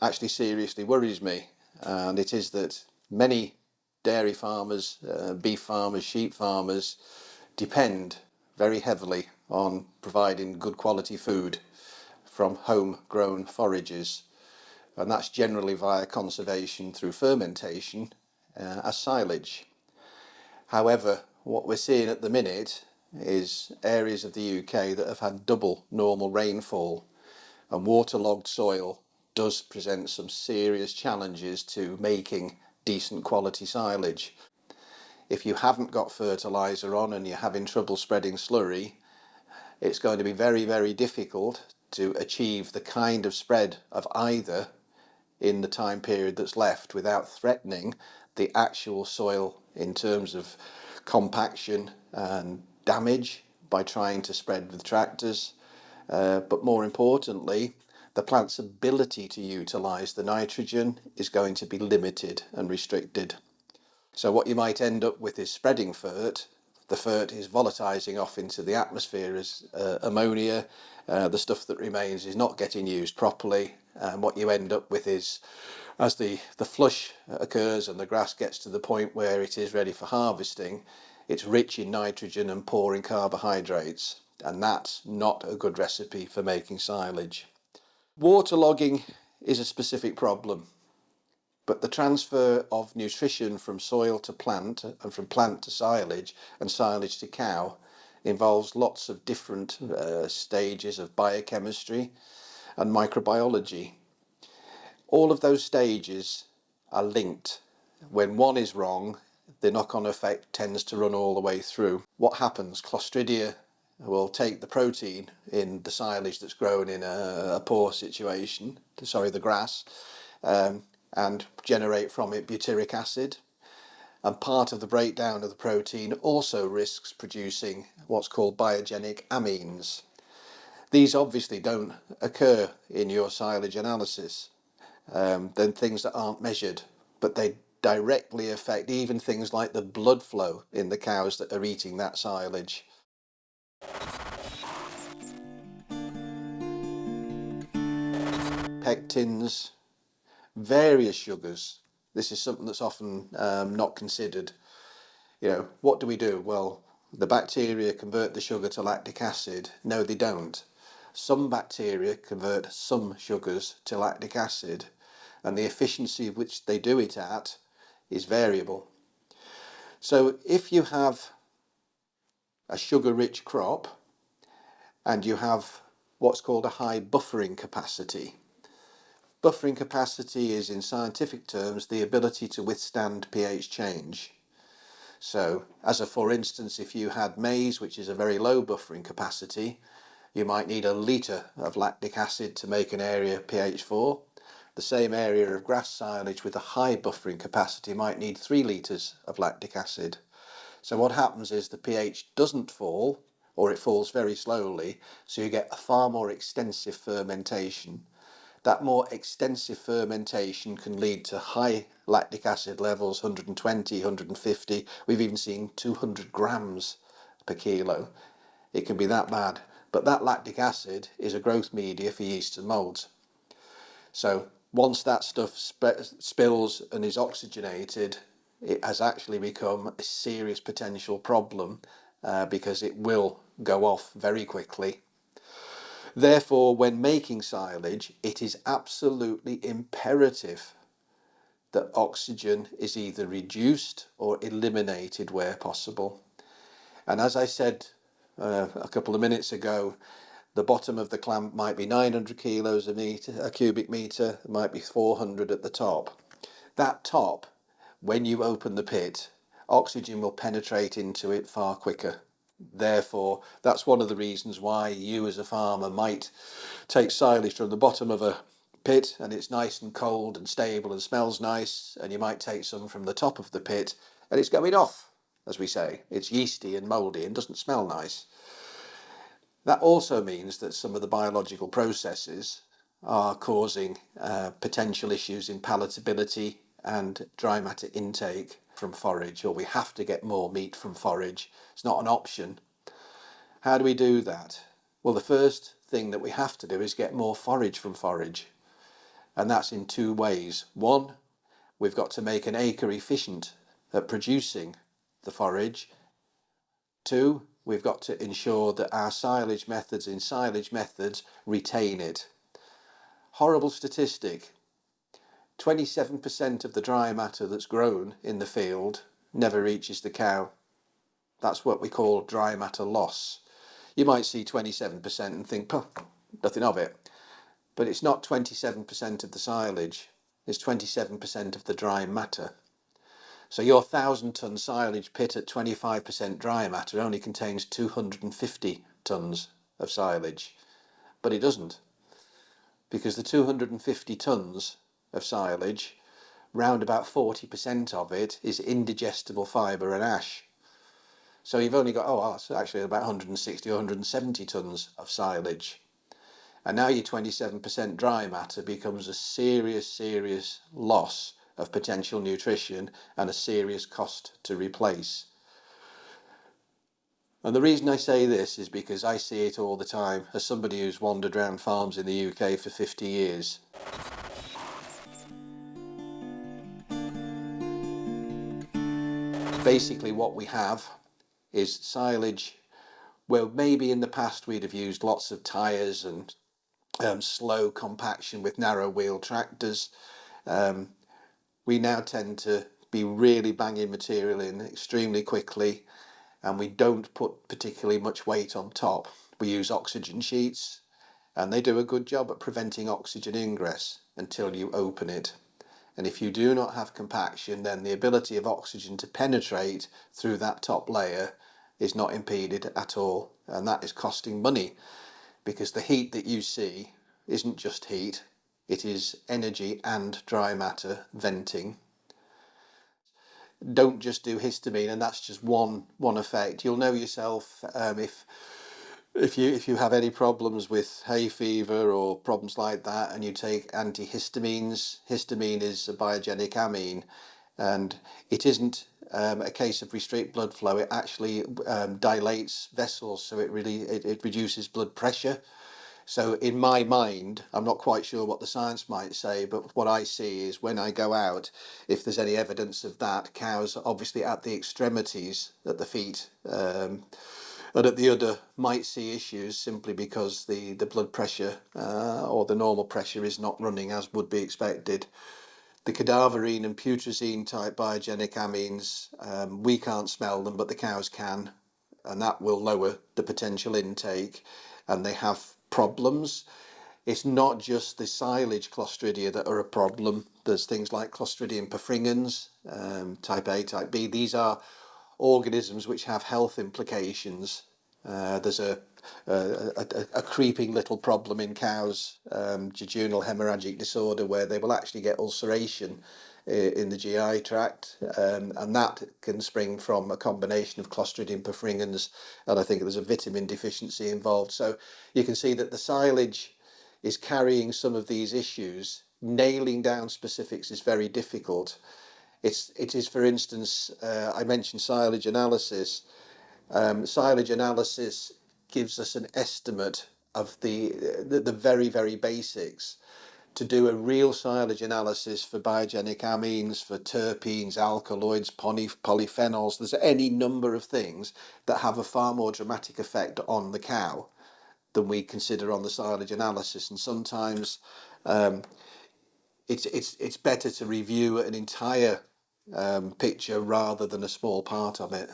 actually seriously worries me, and it is that many dairy farmers, beef farmers, sheep farmers depend very heavily on providing good quality food from homegrown forages, and that's generally via conservation through fermentation as silage. However, what we're seeing at the minute is areas of the UK that have had double normal rainfall, and waterlogged soil does present some serious challenges to making decent quality silage. If you haven't got fertiliser on and you're having trouble spreading slurry, it's going to be very, very difficult to achieve the kind of spread of either in the time period that's left without threatening the actual soil in terms of compaction and damage by trying to spread with tractors. But more importantly, the plant's ability to utilise the nitrogen is going to be limited and restricted. So what you might end up with is spreading fert. The fert is volatilizing off into the atmosphere as ammonia. The stuff that remains is not getting used properly. And what you end up with is, as the flush occurs and the grass gets to the point where it is ready for harvesting, it's rich in nitrogen and poor in carbohydrates. And that's not a good recipe for making silage. Waterlogging is a specific problem. But the transfer of nutrition from soil to plant and from plant to silage and silage to cow involves lots of different stages of biochemistry and microbiology. All of those stages are linked. When one is wrong, the knock-on effect tends to run all the way through. What happens? Clostridia will take the protein in the silage that's grown in a poor situation, the grass, and generate from it butyric acid. And part of the breakdown of the protein also risks producing what's called biogenic amines. These obviously don't occur in your silage analysis, then things that aren't measured, but they directly affect even things like the blood flow in the cows that are eating that silage. Pectins, various sugars. This is something that's often not considered. What do we do? Well, the bacteria convert the sugar to lactic acid. No, they don't. Some bacteria convert some sugars to lactic acid, and the efficiency of which they do it at is variable. So if you have a sugar-rich crop and you have what's called a high buffering capacity. Buffering capacity is, in scientific terms, the ability to withstand pH change. So, for instance, if you had maize, which is a very low buffering capacity, you might need 1 litre of lactic acid to make an area pH 4. The same area of grass silage with a high buffering capacity might need 3 litres of lactic acid. So what happens is the pH doesn't fall, or it falls very slowly, so you get a far more extensive fermentation. That more extensive fermentation can lead to high lactic acid levels, 120, 150, we've even seen 200 grams per kilo. It can be that bad, but that lactic acid is a growth media for yeasts and moulds. So once that stuff spills and is oxygenated, it has actually become a serious potential problem because it will go off very quickly. Therefore, when making silage, it is absolutely imperative that oxygen is either reduced or eliminated where possible. And as I said a couple of minutes ago, the bottom of the clamp might be 900 kilos a cubic metre, it might be 400 at the top. That top, when you open the pit, oxygen will penetrate into it far quicker. Therefore, that's one of the reasons why you as a farmer might take silage from the bottom of a pit and it's nice and cold and stable and smells nice, and you might take some from the top of the pit and it's going off, as we say. It's yeasty and mouldy and doesn't smell nice. That also means that some of the biological processes are causing potential issues in palatability and dry matter intake from forage, or we have to get more meat from forage. It's not an option. How do we do that? Well, the first thing that we have to do is get more forage from forage. And that's in two ways. One, we've got to make an acre efficient at producing the forage. Two, we've got to ensure that our silage methods retain it. Horrible statistic. 27% of the dry matter that's grown in the field never reaches the cow. That's what we call dry matter loss. You might see 27% and think, nothing of it. But it's not 27% of the silage, it's 27% of the dry matter. So your 1,000-ton silage pit at 25% dry matter only contains 250 tonnes of silage. But it doesn't, because the 250 tonnes of silage, round about 40% of it is indigestible fibre and ash. So you've only got, it's actually about 160 or 170 tonnes of silage. And now your 27% dry matter becomes a serious loss of potential nutrition and a serious cost to replace. And the reason I say this is because I see it all the time as somebody who's wandered around farms in the UK for 50 years. Basically what we have is silage where maybe in the past we'd have used lots of tyres and slow compaction with narrow wheel tractors. We now tend to be really banging material in extremely quickly, and we don't put particularly much weight on top. We use oxygen sheets, and they do a good job at preventing oxygen ingress until you open it. And if you do not have compaction, then the ability of oxygen to penetrate through that top layer is not impeded at all, and that is costing money, because the heat that you see isn't just heat, it is energy and dry matter venting. Don't just do histamine, and that's just one effect. You'll know yourself if you have any problems with hay fever or problems like that, and you take antihistamines. Histamine is a biogenic amine, and it isn't a case of restrict blood flow. It actually dilates vessels, so it reduces blood pressure. So in my mind, I'm not quite sure what the science might say, but what I see is when I go out, if there's any evidence of that, cows are obviously at the extremities, at the feet, and at the udder might see issues simply because the blood pressure or the normal pressure is not running as would be expected. The cadaverine and putrescine type biogenic amines, we can't smell them, but the cows can, and that will lower the potential intake, and they have problems. It's not just the silage Clostridia that are a problem. There's things like Clostridium perfringens, type A, type B. These are organisms which have health implications. There's a creeping little problem in cows, jejunal hemorrhagic disorder, where they will actually get ulceration in the GI tract, and that can spring from a combination of Clostridium perfringens, and I think there's a vitamin deficiency involved. So you can see that the silage is carrying some of these issues. Nailing down specifics is very difficult. It is, for instance, I mentioned silage analysis. Silage analysis gives us an estimate of the very basics. To do a real silage analysis for biogenic amines, for terpenes, alkaloids, polyphenols, there's any number of things that have a far more dramatic effect on the cow than we consider on the silage analysis. And sometimes it's better to review an entire picture rather than a small part of it.